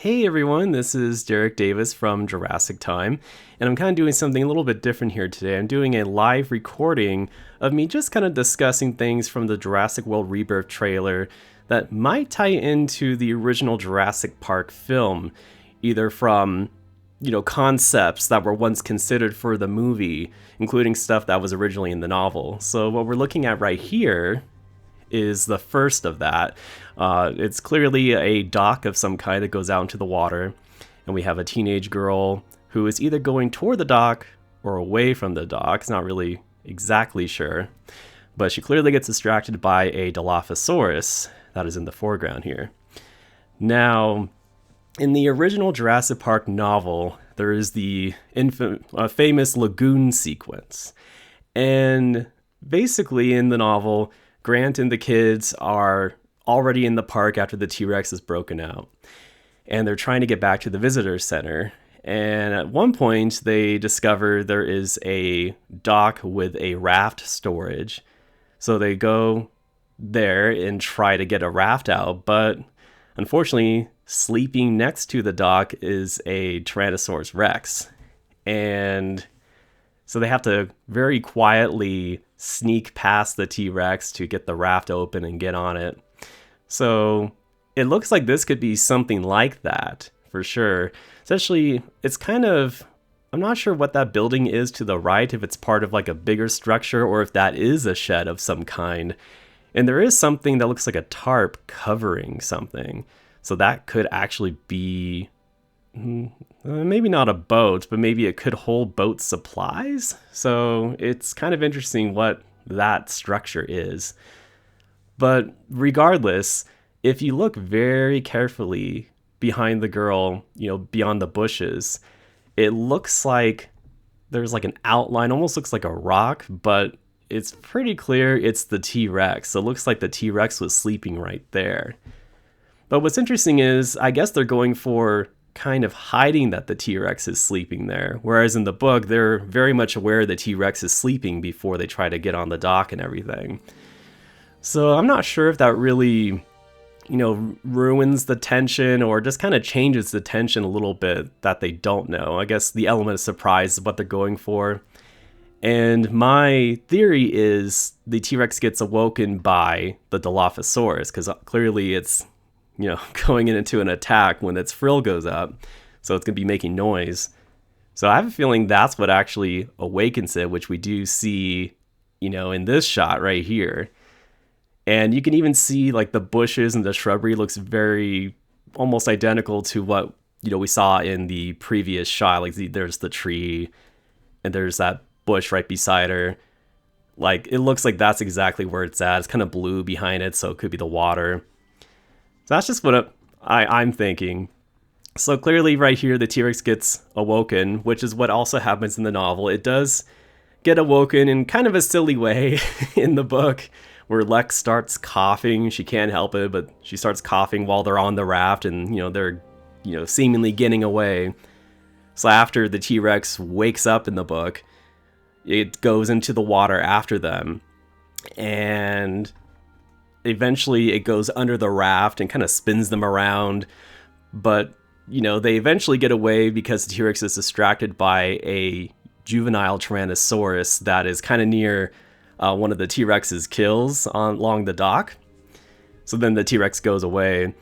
Hey everyone, this is Derek Davis from Jurassic Time, and I'm kind of doing something a little bit different here today. I'm doing a live recording of me just kind of discussing things from the Jurassic World Rebirth trailer that might tie into the original Jurassic Park film, either from, concepts that were once considered for the movie, including stuff that was originally in the novel. So what we're looking at right here is the first of that. It's clearly a dock of some kind that goes out into the water, and we have a teenage girl who is either going toward the dock or away from the dock. It's not really exactly sure, but she clearly gets distracted by a Dilophosaurus that is in the foreground here. Now, in the original Jurassic Park novel, there is the famous Lagoon sequence, and basically in the novel, Grant and the kids are already in the park after the T-Rex is broken out, and they're trying to get back to the visitor center. And at one point, they discover there is a dock with a raft storage. So they go there and try to get a raft out, but unfortunately, sleeping next to the dock is a Tyrannosaurus Rex. And so they have to very quietly sneak past the T-Rex to get the raft open and get on it. So it looks like this could be something like that, for sure. Especially, it's kind of, I'm not sure what that building is to the right, if it's part of like a bigger structure or if that is a shed of some kind. And there is something that looks like a tarp covering something. So that could actually be, maybe not a boat, but maybe it could hold boat supplies. So it's kind of interesting what that structure is. But regardless, if you look very carefully behind the girl, beyond the bushes, it looks like there's like an outline, almost looks like a rock, but it's pretty clear it's the T-Rex. So it looks like the T-Rex was sleeping right there. But what's interesting is, I guess they're going for kind of hiding that the T-Rex is sleeping there. Whereas in the book, they're very much aware the T-Rex is sleeping before they try to get on the dock and everything. So I'm not sure if that really, ruins the tension or just kind of changes the tension a little bit that they don't know. I guess the element of surprise is what they're going for. And my theory is the T-Rex gets awoken by the Dilophosaurus, because clearly it's, going into an attack when its frill goes up. So it's going to be making noise. So I have a feeling that's what actually awakens it, which we do see, in this shot right here. And you can even see like the bushes and the shrubbery looks very almost identical to what, we saw in the previous shot. Like there's the tree and there's that bush right beside her. Like it looks like that's exactly where it's at. It's kind of blue behind it, so it could be the water. So that's just what I'm thinking. So clearly right here, the T-Rex gets awoken, which is what also happens in the novel. It does get awoken in kind of a silly way in the book, where Lex starts coughing. She can't help it, but she starts coughing while they're on the raft and, they're, seemingly getting away. So after the T-Rex wakes up in the book, it goes into the water after them. And eventually it goes under the raft and kind of spins them around. But, they eventually get away because the T-Rex is distracted by a juvenile Tyrannosaurus that is kind of near one of the T-Rex's kills along the dock. So then the T-Rex goes away.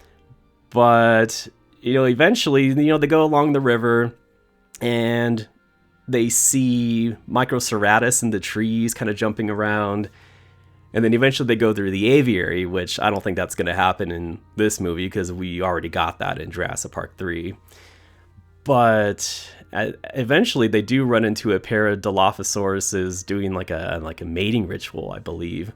But, eventually, they go along the river and they see Microceratus in the trees kind of jumping around. And then eventually they go through the aviary, which I don't think that's going to happen in this movie because we already got that in Jurassic Park 3. But eventually they do run into a pair of Dilophosauruses doing like a mating ritual, I believe,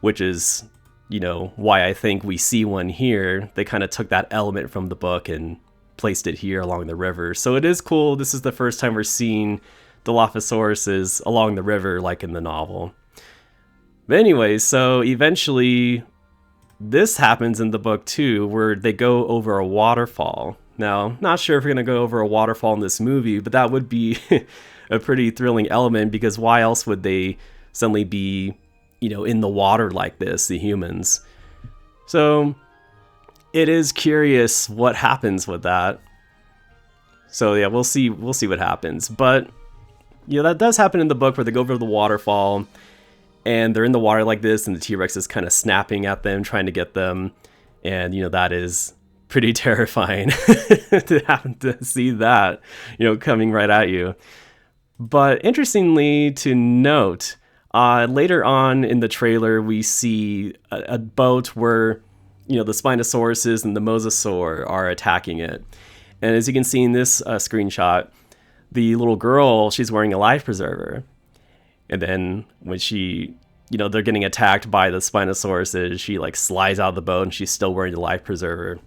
which is, why I think we see one here. They kind of took that element from the book and placed it here along the river. So it is cool. This is the first time we're seeing Dilophosauruses along the river like in the novel. But anyway, so eventually this happens in the book too, where they go over a waterfall. Now, not sure if we're going to go over a waterfall in this movie, but that would be a pretty thrilling element, because why else would they suddenly be, in the water like this, the humans? So it is curious what happens with that. So yeah, we'll see what happens. But that does happen in the book, where they go over the waterfall and they're in the water like this, and the T-Rex is kind of snapping at them, trying to get them. And that is pretty terrifying to happen to see that, coming right at you. But interestingly to note, later on in the trailer, we see a boat where, the Spinosauruses and the Mosasaur are attacking it. And as you can see in this screenshot, the little girl, she's wearing a life preserver. And then when she, they're getting attacked by the Spinosauruses, she like slides out of the boat and she's still wearing the life preserver.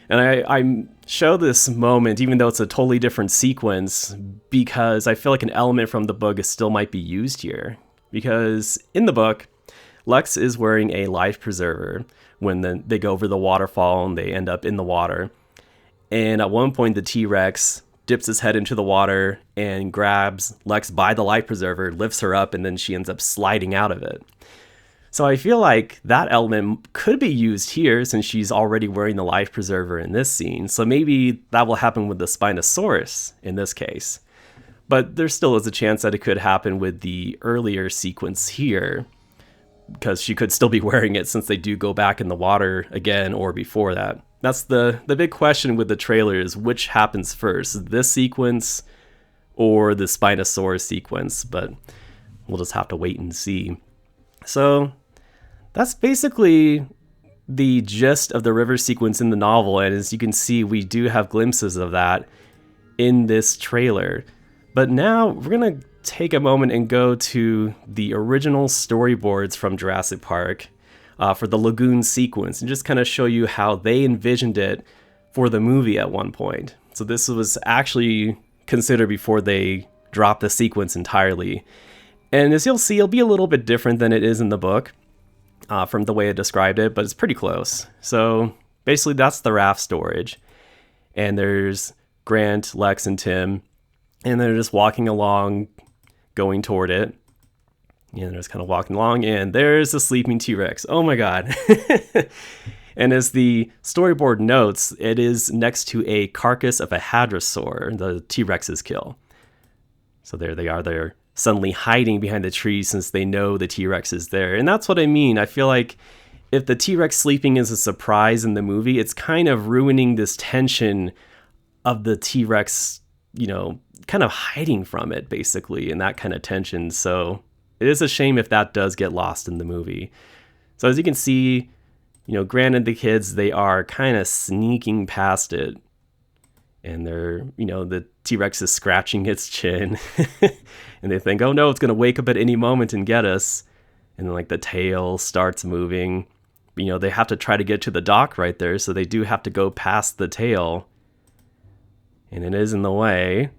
And I show this moment, even though it's a totally different sequence, because I feel like an element from the book still might be used here. Because in the book, Lex is wearing a life preserver when they go over the waterfall and they end up in the water. And at one point, the T-Rex dips his head into the water and grabs Lex by the life preserver, lifts her up, and then she ends up sliding out of it. So I feel like that element could be used here, since she's already wearing the life preserver in this scene. So maybe that will happen with the Spinosaurus in this case. But there still is a chance that it could happen with the earlier sequence here, because she could still be wearing it since they do go back in the water again or before that. That's the big question with the trailer, is which happens first, this sequence or the Spinosaurus sequence, but we'll just have to wait and see. So that's basically the gist of the river sequence in the novel, and as you can see, we do have glimpses of that in this trailer. But now we're going to take a moment and go to the original storyboards from Jurassic Park for the Lagoon sequence, and just kind of show you how they envisioned it for the movie at one point. So this was actually considered before they dropped the sequence entirely. And as you'll see, it'll be a little bit different than it is in the book from the way I described it, but it's pretty close. So basically that's the raft storage. And there's Grant, Lex, and Tim, and they're just walking along, going toward it. And they're just kind of walking along, and there's the sleeping T-Rex. Oh my god. And as the storyboard notes, it is next to a carcass of a hadrosaur, the T-Rex's kill. So there they are. They're suddenly hiding behind the trees since they know the T-Rex is there. And that's what I mean. I feel like if the T-Rex sleeping is a surprise in the movie, it's kind of ruining this tension of the T-Rex, kind of hiding from it, basically, and that kind of tension. So it is a shame if that does get lost in the movie. So as you can see, Grant and the kids, they are kind of sneaking past it. And they're, the T-Rex is scratching its chin. And they think, oh no, it's going to wake up at any moment and get us. And then the tail starts moving. They have to try to get to the dock right there. So they do have to go past the tail. And it is in the way.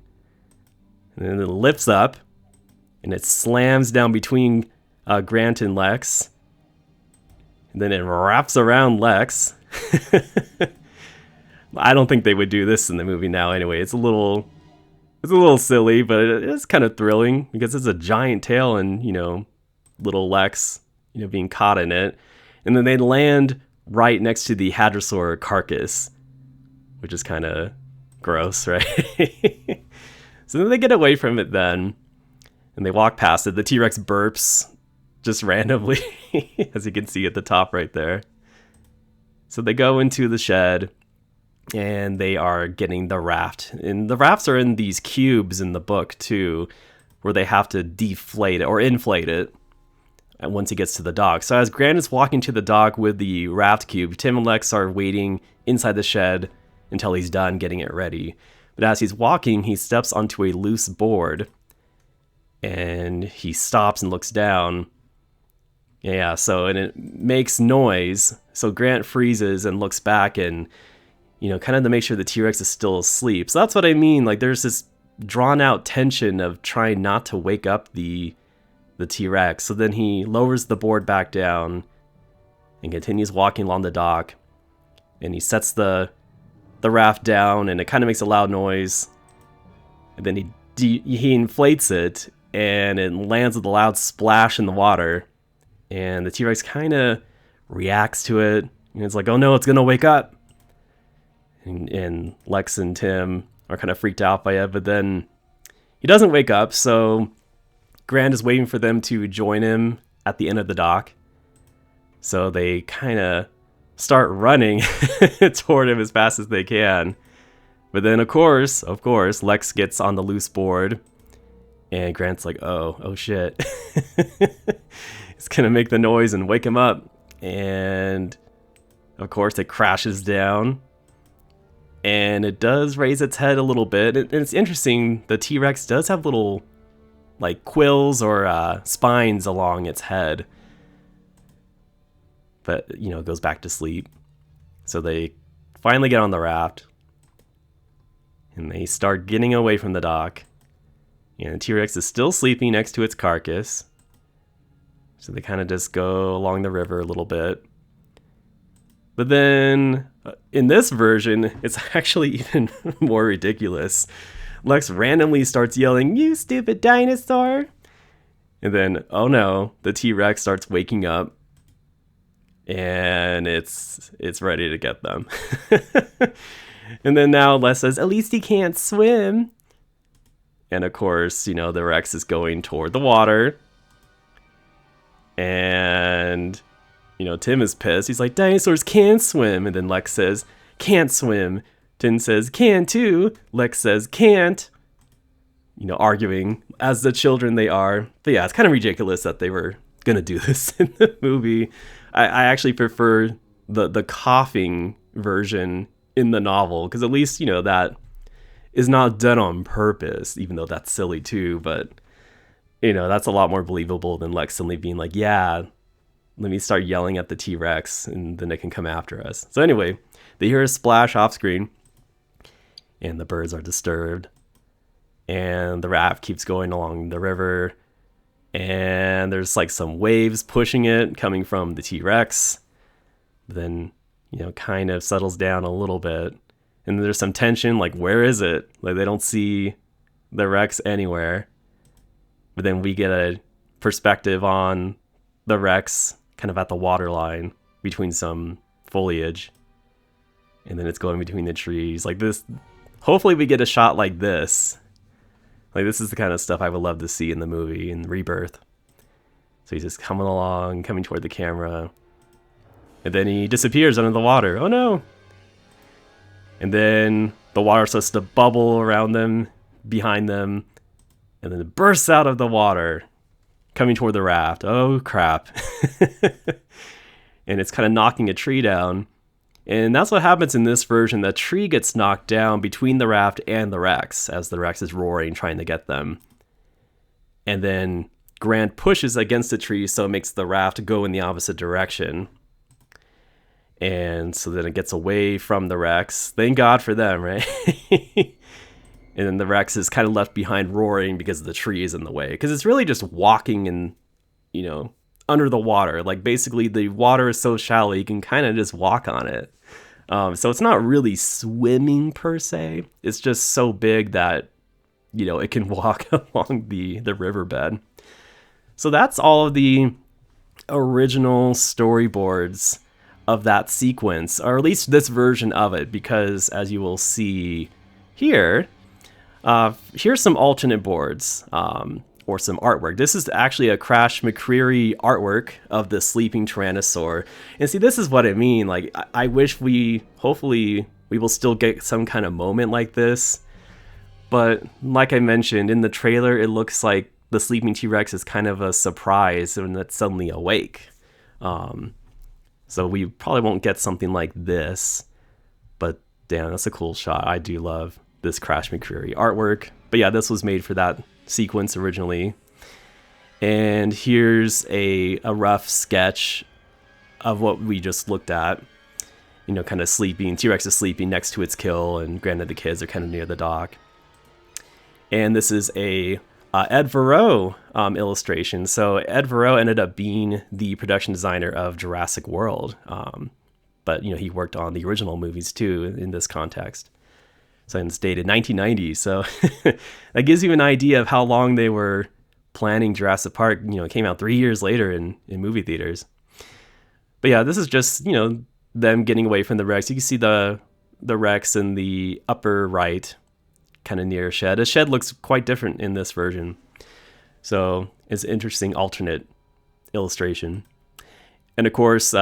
And then it lifts up. And it slams down between Grant and Lex. And then it wraps around Lex. I don't think they would do this in the movie now anyway. It's a little silly, but it is kind of thrilling because it's a giant tail and, little Lex, being caught in it. And then they land right next to the hadrosaur carcass, which is kind of gross, right? So then they get away from it then. And they walk past it. The T-Rex burps just randomly, as you can see at the top right there. So they go into the shed, and they are getting the raft. And the rafts are in these cubes in the book, too, where they have to deflate it, or inflate it, once he gets to the dock. So as Grant is walking to the dock with the raft cube, Tim and Lex are waiting inside the shed until he's done getting it ready. But as he's walking, he steps onto a loose board, and he stops and looks down. Yeah, and it makes noise. So Grant freezes and looks back and, kind of to make sure the T-Rex is still asleep. So that's what I mean. There's this drawn out tension of trying not to wake up the T-Rex. So then he lowers the board back down and continues walking along the dock. And he sets the raft down, and it kind of makes a loud noise. And then he inflates it, and it lands with a loud splash in the water. And the T-Rex kind of reacts to it. And it's like, oh no, it's going to wake up. And Lex and Tim are kind of freaked out by it, but then he doesn't wake up, so Grant is waiting for them to join him at the end of the dock. So they kind of start running toward him as fast as they can. But then, of course, Lex gets on the loose board, and Grant's like, oh shit. It's gonna make the noise and wake him up. And of course, it crashes down. And it does raise its head a little bit. And it's interesting, the T-Rex does have little, like, quills or spines along its head. But, it goes back to sleep. So they finally get on the raft. And they start getting away from the dock. And the T-Rex is still sleeping next to its carcass. So they kind of just go along the river a little bit. But then, in this version, it's actually even more ridiculous. Lex randomly starts yelling, "You stupid dinosaur!" And then, oh no, the T-Rex starts waking up. And it's ready to get them. And then now Les says, "At least he can't swim." And of course, the Rex is going toward the water. And, Tim is pissed. He's like, "Dinosaurs can swim." And then Lex says, "Can't swim." Tim says, "Can too." Lex says, "Can't." Arguing as the children they are. But yeah, it's kind of ridiculous that they were going to do this in the movie. I actually prefer the coughing version in the novel, because at least, that is not done on purpose, even though that's silly too. But, that's a lot more believable than Lex suddenly being like, "Yeah, let me start yelling at the T-Rex and then it can come after us." So anyway, they hear a splash off screen and the birds are disturbed. And the raft keeps going along the river. And there's like some waves pushing it coming from the T-Rex. Then, kind of settles down a little bit. And there's some tension, like, where is it? Like, they don't see the Rex anywhere. But then we get a perspective on the Rex kind of at the waterline between some foliage. And then it's going between the trees. Like this, hopefully we get a shot like this. Like, this is the kind of stuff I would love to see in the movie, in Rebirth. So he's just coming along, coming toward the camera. And then he disappears under the water. Oh no! And then the water starts to bubble around them, behind them. And then it bursts out of the water, coming toward the raft. Oh crap. And it's kind of knocking a tree down. And that's what happens in this version. The tree gets knocked down between the raft and the Rex as the Rex is roaring, trying to get them. And then Grant pushes against the tree, so it makes the raft go in the opposite direction. And so then it gets away from the Rex. Thank God for them, right? And then the Rex is kind of left behind roaring because the tree is in the way. Because it's really just walking in, under the water. Like, basically the water is so shallow you can kind of just walk on it. So it's not really swimming per se. It's just so big that, it can walk along the riverbed. So that's all of the original storyboards of that sequence, or at least this version of it, because as you will see here, here's some alternate boards. Or some artwork. This is actually a Crash McCreary artwork of the sleeping Tyrannosaur. And see, this is what I mean. Like, I wish hopefully we will still get some kind of moment like this. But like I mentioned, in the trailer, it looks like the sleeping T-Rex is kind of a surprise when it's suddenly awake. So we probably won't get something like this. But damn, that's a cool shot. I do love this Crash McCreary artwork. But yeah, this was made for that sequence originally. And here's a rough sketch of what we just looked at. Kind of sleeping. T-Rex is sleeping next to its kill, and granted the kids are kind of near the dock. And this is a Ed Verreau illustration. So Ed Verreau ended up being the production designer of Jurassic World. But he worked on the original movies too in this context. So it's dated 1990, so that gives you an idea of how long they were planning Jurassic Park. It came out 3 years later in movie theaters. But yeah, this is just, them getting away from the Rex. You can see the the Rex in the upper right, kind of near a shed. A shed looks quite different in this version. So it's an interesting alternate illustration. And of course,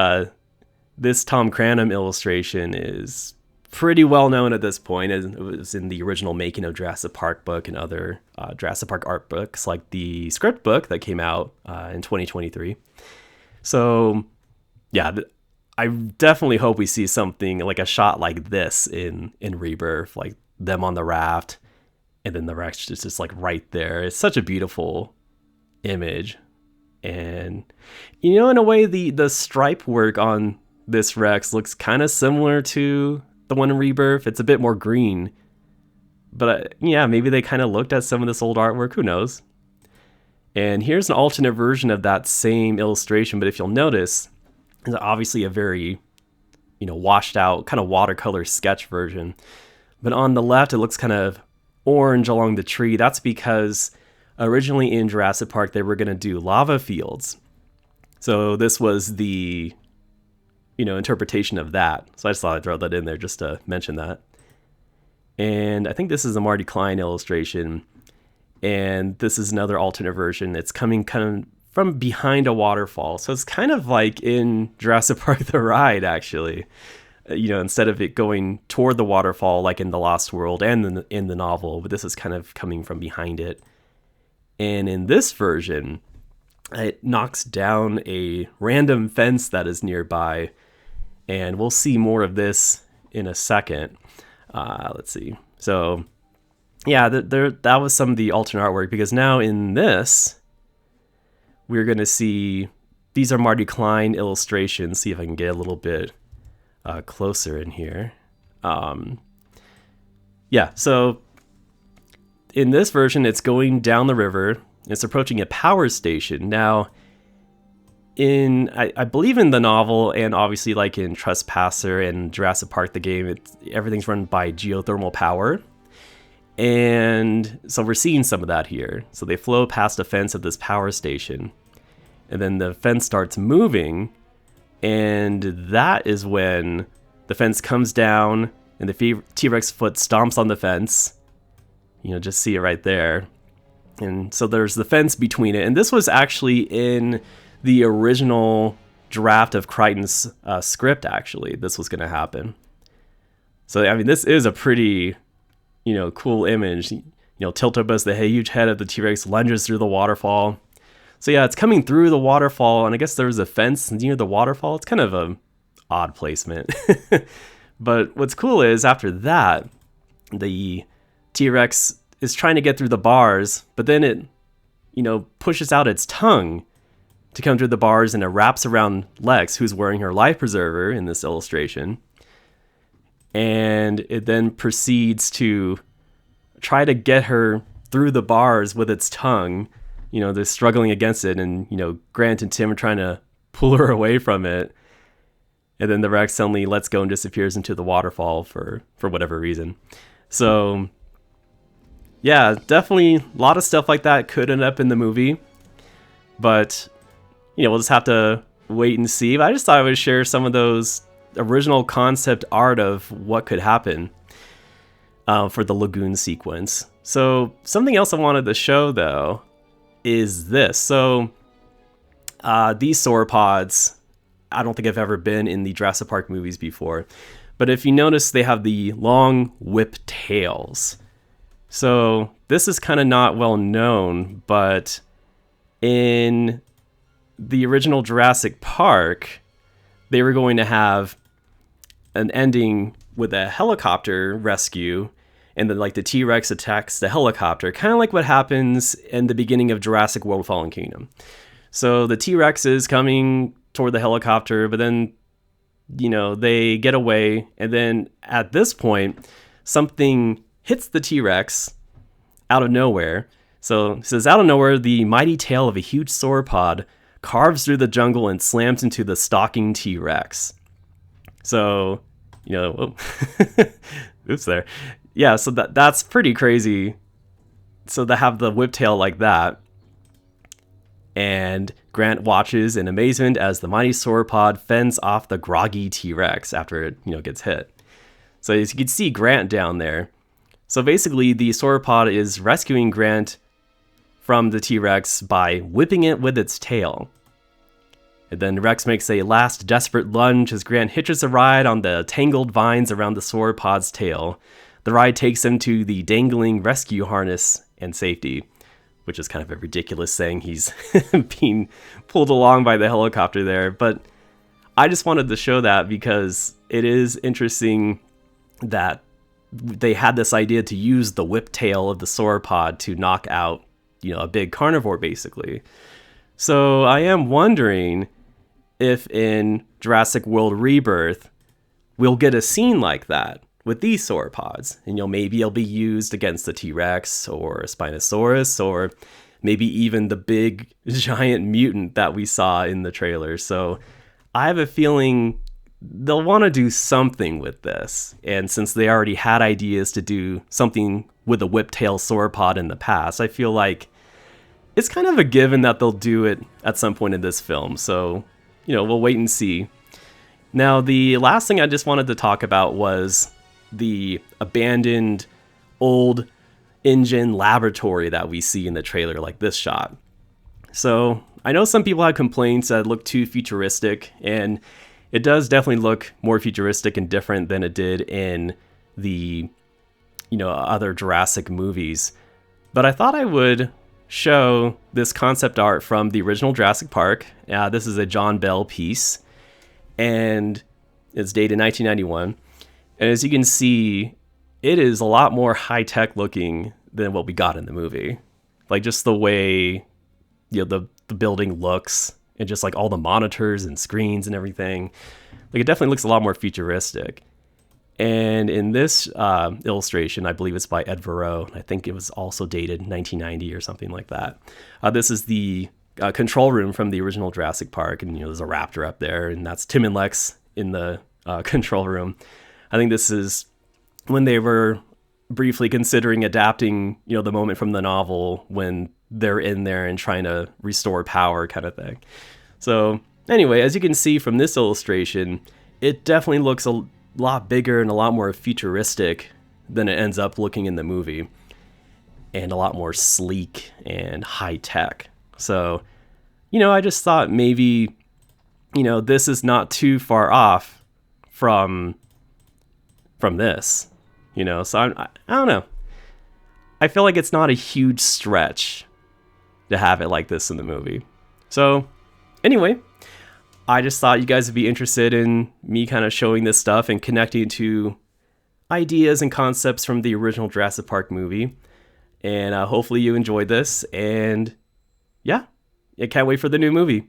this Tom Cranham illustration is pretty well known at this point. It was in the original Making of Jurassic Park book and other Jurassic Park art books, like the script book that came out in 2023. So yeah, I definitely hope we see something like a shot like this in Rebirth, like them on the raft and then the Rex just like right there. It's such a beautiful image. And in a way, the stripe work on this Rex looks kind of similar to the one in Rebirth. It's a bit more green, but yeah, maybe they kind of looked at some of this old artwork, who knows. And here's an alternate version of that same illustration, but if you'll notice, it's obviously a very washed out kind of watercolor sketch version, but on the left it looks kind of orange along the tree. That's because originally in Jurassic Park they were going to do lava fields, so this was the interpretation of that. So I just thought I'd throw that in there just to mention that. And I think this is a Marty Klein illustration, and this is another alternate version. It's coming kind of from behind a waterfall, so it's kind of like in Jurassic Park the ride, actually. Instead of it going toward the waterfall like in The Lost World and in the novel, but this is kind of coming from behind it. And in this version, it knocks down a random fence that is nearby, and we'll see more of this in a second. Let's see. So yeah, that was some of the alternate artwork, because now in this, we're going to see, these are Marty Klein illustrations. See if I can get a little bit closer in here. Yeah, so in this version, it's going down the river. It's approaching a power station. Now, I believe in the novel, and obviously like in Trespasser and Jurassic Park the game, everything's run by geothermal power. And so we're seeing some of that here. So they flow past a fence of this power station, and then the fence starts moving, and that is when the fence comes down and the T-Rex foot stomps on the fence. Just see it right there. And so there's the fence between it. And this was actually in the original draft of Crichton's script, actually. This was going to happen. So, I mean, this is a pretty, cool image. Tiltobus, the huge head of the T-Rex, lunges through the waterfall. So yeah, it's coming through the waterfall, and I guess there's a fence near the waterfall. It's kind of a odd placement. But what's cool is after that, the T-Rex is trying to get through the bars, but then it, pushes out its tongue to come through the bars, and it wraps around Lex, who's wearing her life preserver in this illustration. And it then proceeds to try to get her through the bars with its tongue. They're struggling against it, and, Grant and Tim are trying to pull her away from it. And then the Rex suddenly lets go and disappears into the waterfall for whatever reason. So yeah, definitely a lot of stuff like that could end up in the movie. But, we'll just have to wait and see. But I just thought I would share some of those original concept art of what could happen for the Lagoon sequence. So something else I wanted to show, though, is this. So these sauropods, I don't think I've ever been in the Jurassic Park movies before, but if you notice, they have the long whip tails. So this is kind of not well known, but in the original Jurassic Park, they were going to have an ending with a helicopter rescue, and then like the T-Rex attacks the helicopter, kind of like what happens in the beginning of Jurassic World Fallen Kingdom. So the T-Rex is coming toward the helicopter, but then, they get away, and then at this point, something hits the T-Rex out of nowhere. So it says, out of nowhere, the mighty tail of a huge sauropod carves through the jungle and slams into the stalking T-Rex. So, oops there. Yeah, so that's pretty crazy. So they have the whiptail like that. And Grant watches in amazement as the mighty sauropod fends off the groggy T-Rex after it, gets hit. So as you can see Grant down there. So basically the sauropod is rescuing Grant from the T-Rex by whipping it with its tail. And then Rex makes a last desperate lunge as Grant hitches a ride on the tangled vines around the sauropod's tail. The ride takes him to the dangling rescue harness and safety, which is kind of a ridiculous saying he's being pulled along by the helicopter there. But I just wanted to show that because it is interesting that they had this idea to use the whip tail of the sauropod to knock out, a big carnivore basically. So I am wondering if in Jurassic World Rebirth, we'll get a scene like that with these sauropods. And maybe it'll be used against the T-Rex or a Spinosaurus, or maybe even the big giant mutant that we saw in the trailer. So I have a feeling they'll want to do something with this. And since they already had ideas to do something with a whiptail sauropod in the past, I feel like it's kind of a given that they'll do it at some point in this film. So, we'll wait and see. Now, the last thing I just wanted to talk about was the abandoned old engine laboratory that we see in the trailer, like this shot. So I know some people had complaints that it looked too futuristic, and it does definitely look more futuristic and different than it did in the, other Jurassic movies. But I thought I would show this concept art from the original Jurassic Park. This is a John Bell piece, and it's dated 1991. And as you can see, it is a lot more high-tech looking than what we got in the movie. Like just the way, the building looks, and just like all the monitors and screens and everything. Like it definitely looks a lot more futuristic. And in this illustration, I believe it's by Ed Verreau. I think it was also dated 1990 or something like that. This is the control room from the original Jurassic Park. And, there's a raptor up there, and that's Tim and Lex in the control room. I think this is when they were briefly considering adapting, the moment from the novel when they're in there and trying to restore power kind of thing. So anyway, as you can see from this illustration, it definitely looks a lot bigger and a lot more futuristic than it ends up looking in the movie, and a lot more sleek and high tech. So, I just thought maybe, this is not too far off from this, so I don't know. I feel like it's not a huge stretch to have it like this in the movie. So anyway, I just thought you guys would be interested in me kind of showing this stuff and connecting to ideas and concepts from the original Jurassic Park movie. And hopefully you enjoyed this. And yeah, I can't wait for the new movie.